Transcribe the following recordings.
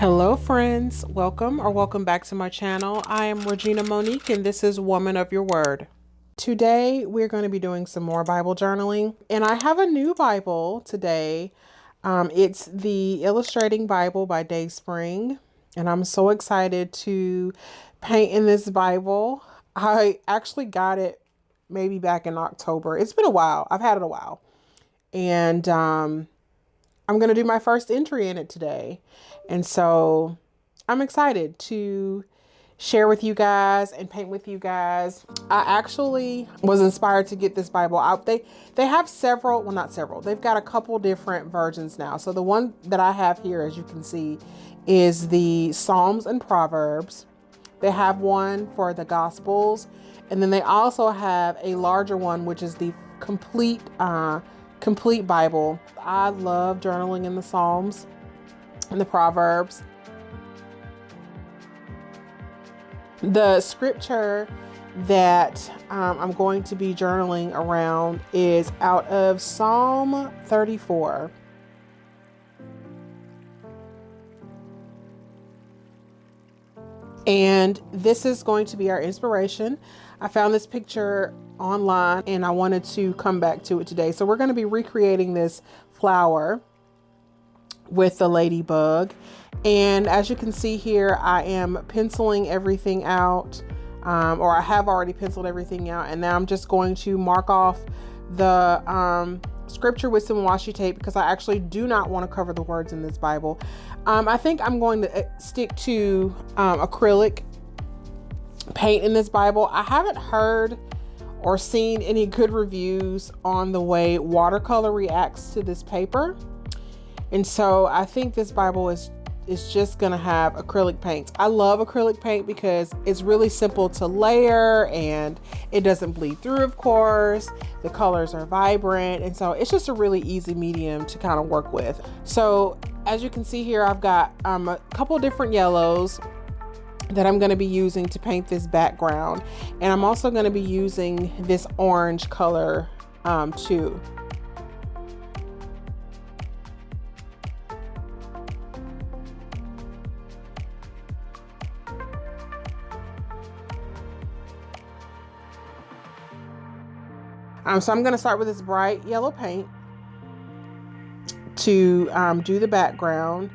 Hello friends, welcome back to my channel. I am Regina Monique and this is Woman of Your Word. Today we're going to be doing some more Bible journaling and I have a new Bible today. It's the Illustrating Bible by Dayspring and I'm so excited to paint in this Bible. I actually got it maybe back in October. It's been a while. I've had it a while. And I'm going to do my first entry in it today. And so I'm excited to share with you guys and paint with you guys. I actually was inspired to get this Bible out. They have several, well, not several. They've got a couple different versions now. So the one that I have here, as you can see, is the Psalms and Proverbs. They have one for the Gospels. And then they also have a larger one, which is the complete Bible. I love journaling in the Psalms and the Proverbs. The scripture that I'm going to be journaling around is out of Psalm 34. And this is going to be our inspiration. I found this picture online and I wanted to come back to it today. So we're going to be recreating this flower with the ladybug. And as you can see here, I am penciling everything out, or I have already penciled everything out. And now I'm just going to mark off the scripture with some washi tape because I actually do not want to cover the words in this Bible. I think I'm going to stick to acrylic paint in this Bible. I haven't heard or seen any good reviews on the way watercolor reacts to this paper. And so I think this Bible is just gonna have acrylic paints. I love acrylic paint because it's really simple to layer and it doesn't bleed through, of course. The colors are vibrant. And so it's just a really easy medium to kind of work with. So as you can see here, I've got a couple different yellows that I'm going to be using to paint this background. And I'm also going to be using this orange color too. So I'm going to start with this bright yellow paint to do the background.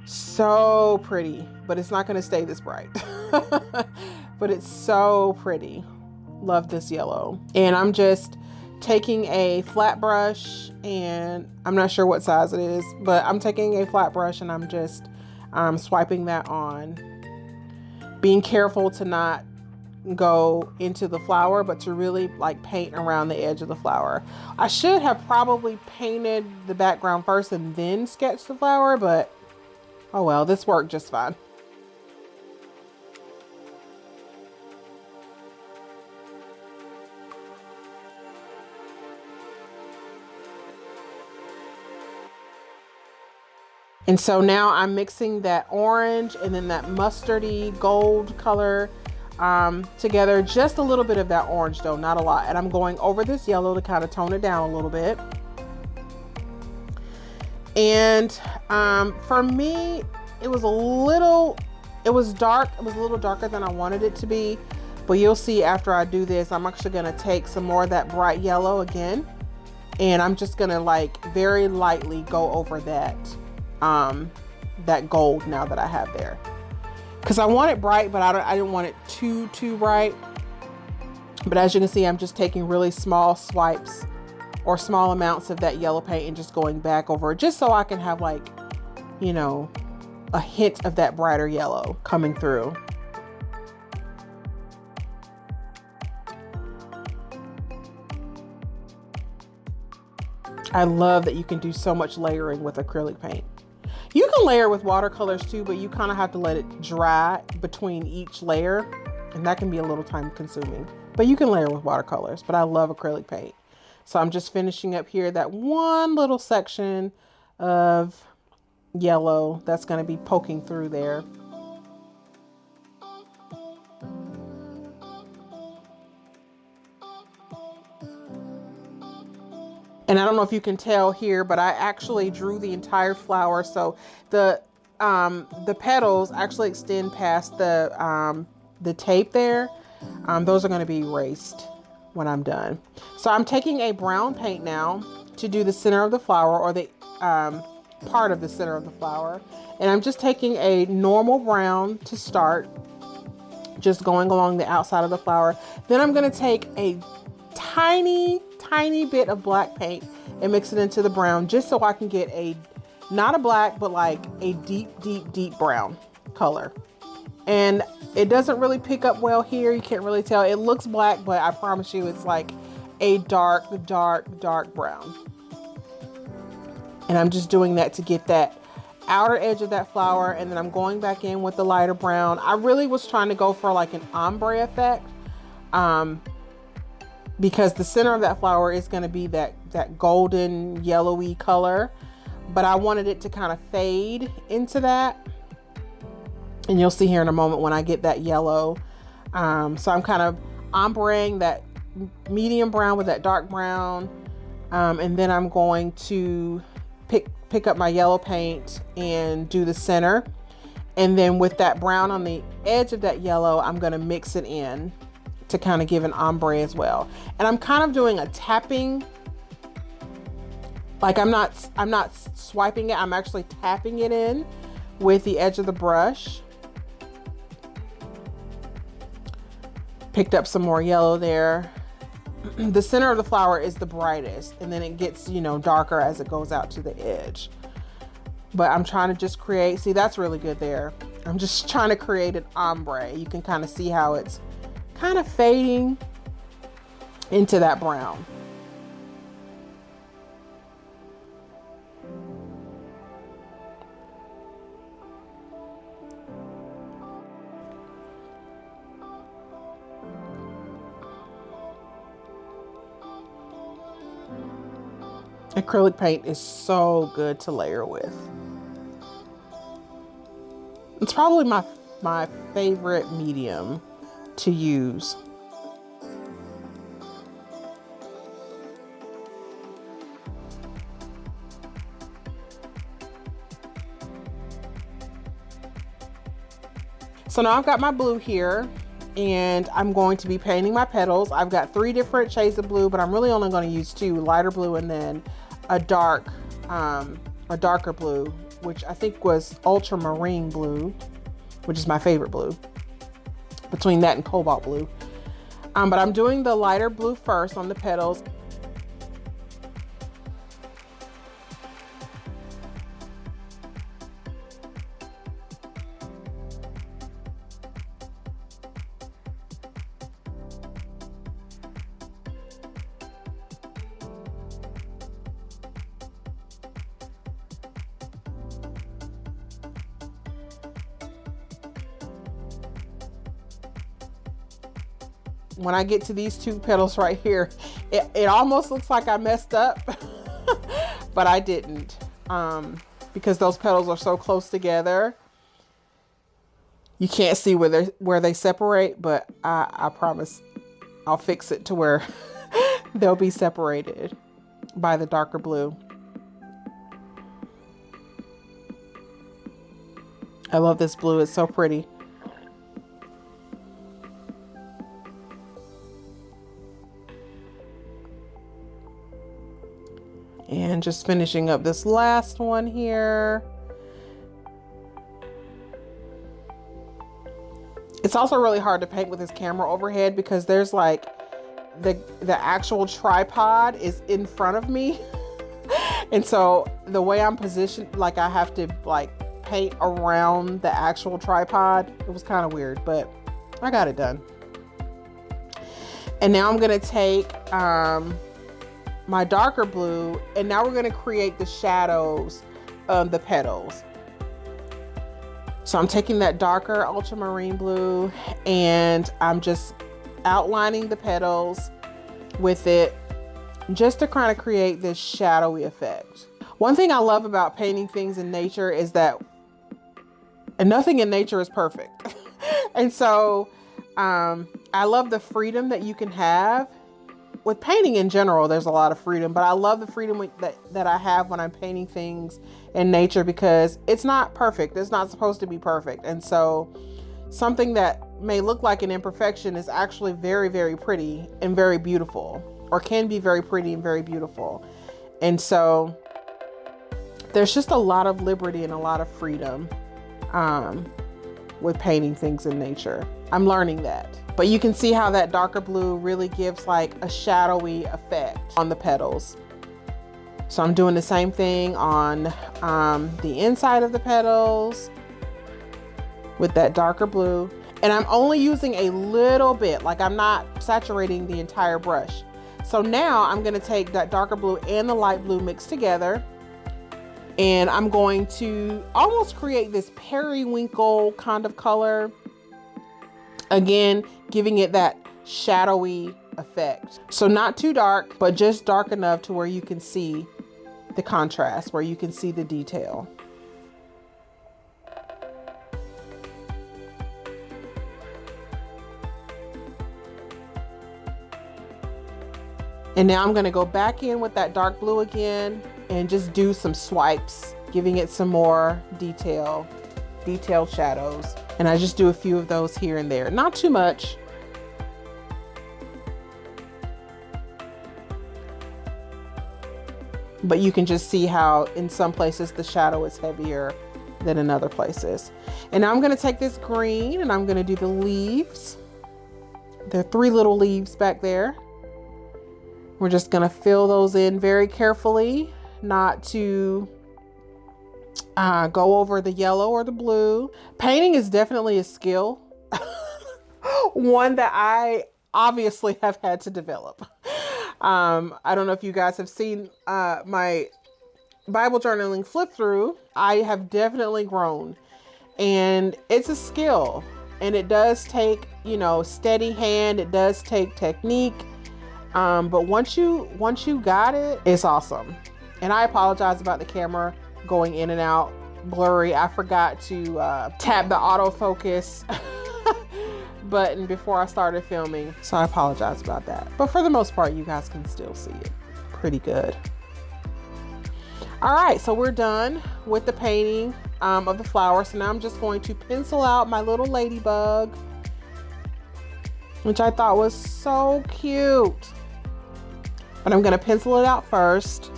So pretty, but it's not going to stay this bright. But it's so pretty. Love this yellow. And I'm just taking a flat brush, and I'm not sure what size it is, but I'm taking a flat brush and I'm just swiping that on. Being careful to not go into the flower, but to really like paint around the edge of the flower. I should have probably painted the background first and then sketched the flower, but oh well, this worked just fine. And so now I'm mixing that orange and then that mustardy gold color together. Just a little bit of that orange though, not a lot. And I'm going over this yellow to kind of tone it down a little bit. And for me, it was dark. It was a little darker than I wanted it to be. But you'll see after I do this, I'm actually going to take some more of that bright yellow again. And I'm just going to like very lightly go over that gold now that I have there. Because I want it bright, but I didn't want it too bright. But as you can see, I'm just taking really small swipes or small amounts of that yellow paint and just going back over it, just so I can have like, you know, a hint of that brighter yellow coming through. I love that you can do so much layering with acrylic paint. You can layer with watercolors too, but you kind of have to let it dry between each layer, and that can be a little time consuming. But you can layer with watercolors, but I love acrylic paint. So I'm just finishing up here that one little section of yellow that's going to be poking through there. And I don't know if you can tell here, but I actually drew the entire flower. So the the petals actually extend past the tape there, those are going to be erased when I'm done. So I'm taking a brown paint now to do the center of the flower, or the part of the center of the flower. And I'm just taking a normal brown to start, just going along the outside of the flower. Then I'm going to take a tiny bit of black paint and mix it into the brown, just so I can get a, not a black, but like a deep brown color. And it doesn't really pick up well here. You can't really tell. It looks black, but I promise you it's like a dark brown. And I'm just doing that to get that outer edge of that flower. And then I'm going back in with the lighter brown. I really was trying to go for like an ombre effect, because the center of that flower is going to be that golden yellowy color, but I wanted it to kind of fade into that. And you'll see here in a moment when I get that yellow. So I'm kind of ombreing that medium brown with that dark brown. And then I'm going to pick up my yellow paint and do the center. And then with that brown on the edge of that yellow, I'm going to mix it in to kind of give an ombre as well. And I'm kind of doing a tapping, like I'm not swiping it. I'm actually tapping it in with the edge of the brush. Picked up some more yellow there. The center of the flower is the brightest, and then it gets, you know, darker as it goes out to the edge. But I'm trying to just create, see, that's really good there. I'm just trying to create an ombre. You can kind of see how it's kind of fading into that brown. Acrylic paint is so good to layer with. It's probably my favorite medium to use. So now I've got my blue here, and I'm going to be painting my petals. I've got 3 different shades of blue, but I'm really only going to use 2, lighter blue and then a darker blue, which I think was ultramarine blue, which is my favorite blue, between that and cobalt blue. But I'm doing the lighter blue first on the petals. When I get to these 2 petals right here, it almost looks like I messed up, but I didn't, because those petals are so close together. You can't see where they separate, but I promise I'll fix it to where they'll be separated by the darker blue. I love this blue, it's so pretty. And just finishing up this last one here. It's also really hard to paint with this camera overhead because there's like the actual tripod is in front of me. And so the way I'm positioned, like I have to like paint around the actual tripod. It was kind of weird, but I got it done. And now I'm gonna take my darker blue, and now we're going to create the shadows of the petals. So I'm taking that darker ultramarine blue and I'm just outlining the petals with it, just to kind of create this shadowy effect. One thing I love about painting things in nature is that nothing in nature is perfect. And so I love the freedom that you can have with painting in general, there's a lot of freedom, but I love the freedom that I have when I'm painting things in nature, because it's not perfect. It's not supposed to be perfect. And so something that may look like an imperfection is actually very, very pretty and very beautiful, or can be very pretty and very beautiful. And so there's just a lot of liberty and a lot of freedom with painting things in nature. I'm learning that. But you can see how that darker blue really gives like a shadowy effect on the petals. So I'm doing the same thing on the inside of the petals with that darker blue. And I'm only using a little bit, like I'm not saturating the entire brush. So now I'm gonna take that darker blue and the light blue mixed together, and I'm going to almost create this periwinkle kind of color. Again, giving it that shadowy effect. So not too dark, but just dark enough to where you can see the contrast, where you can see the detail. And now I'm gonna go back in with that dark blue again and just do some swipes, giving it some more detailed shadows. And I just do a few of those here and there, not too much. But you can just see how in some places the shadow is heavier than in other places. And now I'm gonna take this green and I'm gonna do the leaves. There are 3 little leaves back there. We're just gonna fill those in very carefully, not to go over the yellow or the blue. Painting is definitely a skill, one that I obviously have had to develop. I don't know if you guys have seen my Bible journaling flip through. I have definitely grown, and it's a skill, and it does take, you know, steady hand. It does take technique. But once you got it, it's awesome. And I apologize about the camera going in and out, blurry. I forgot to tap the autofocus button before I started filming, so I apologize about that. But for the most part, you guys can still see it pretty good. All right, so we're done with the painting of the flower. So now I'm just going to pencil out my little ladybug, which I thought was so cute. But I'm gonna pencil it out first.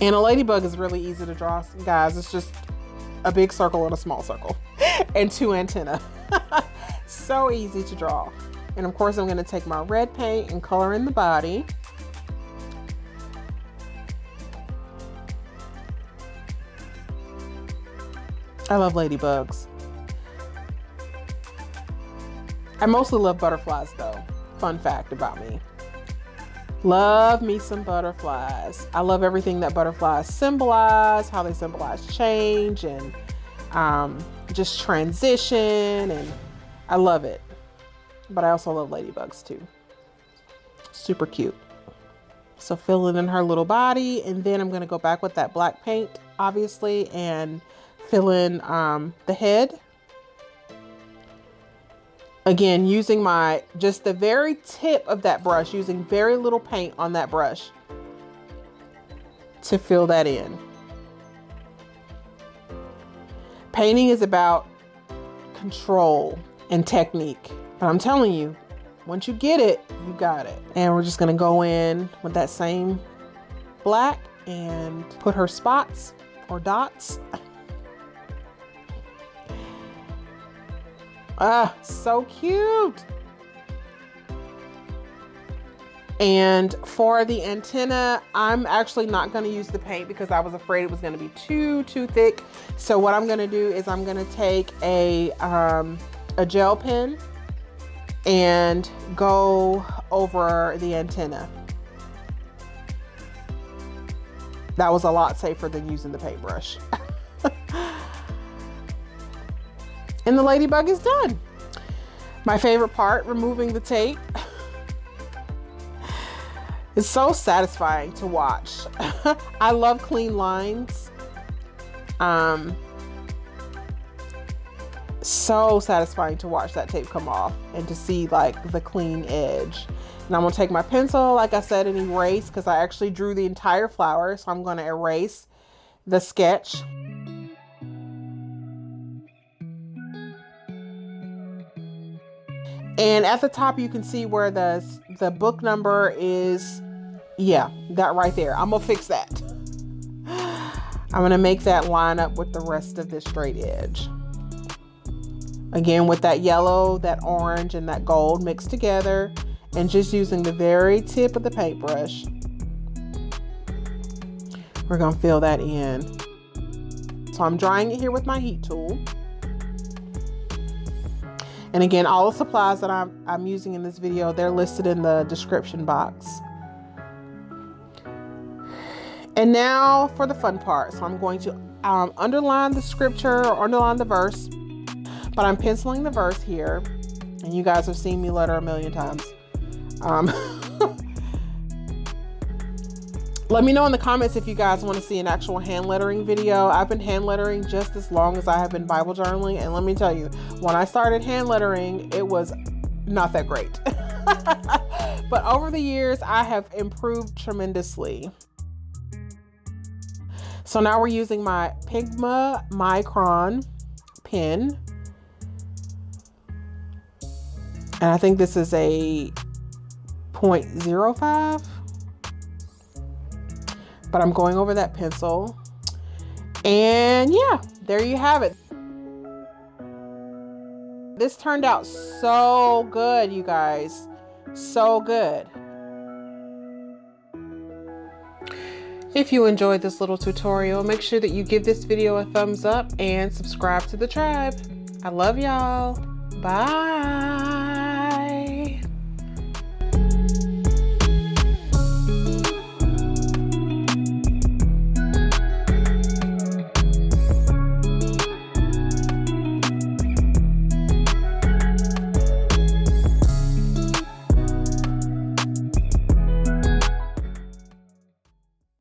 And a ladybug is really easy to draw, guys. It's just a big circle and a small circle and 2 antennae. So easy to draw. And of course, I'm gonna take my red paint and color in the body. I love ladybugs. I mostly love butterflies though. Fun fact about me. Love me some butterflies. I love everything that butterflies symbolize, how they symbolize change and just transition, and I love it. But I also love ladybugs too. Super cute. So fill it in her little body, and then I'm gonna go back with that black paint, obviously, and fill in the head. Again, using just the very tip of that brush, using very little paint on that brush to fill that in. Painting is about control and technique, but I'm telling you, once you get it, you got it. And we're just gonna go in with that same black and put her spots or dots. Ah, so cute. And for the antenna, I'm actually not going to use the paint because I was afraid it was going to be too thick. So what I'm going to do is I'm going to take a gel pen and go over the antenna. That was a lot safer than using the paintbrush. And the ladybug is done. My favorite part, removing the tape. It's so satisfying to watch. I love clean lines. So satisfying to watch that tape come off and to see like the clean edge. And I'm gonna take my pencil, like I said, and erase, because I actually drew the entire flower. So I'm gonna erase the sketch. And at the top, you can see where the book number is. Yeah, that right there. I'm gonna fix that. I'm gonna make that line up with the rest of this straight edge. Again, with that yellow, that orange, and that gold mixed together, and just using the very tip of the paintbrush, we're gonna fill that in. So I'm drying it here with my heat tool. And again, all the supplies that I'm using in this video, they're listed in the description box. And now for the fun part. So I'm going to underline the scripture or underline the verse, but I'm penciling the verse here. And you guys have seen me letter a million times. Let me know in the comments if you guys want to see an actual hand lettering video. I've been hand lettering just as long as I have been Bible journaling. And let me tell you, when I started hand lettering, it was not that great. But over the years, I have improved tremendously. So now we're using my Pigma Micron pen. And I think this is a 0.05. But I'm going over that pencil. And yeah, there you have it. This turned out so good, you guys. So good. If you enjoyed this little tutorial, make sure that you give this video a thumbs up and subscribe to the tribe. I love y'all. Bye.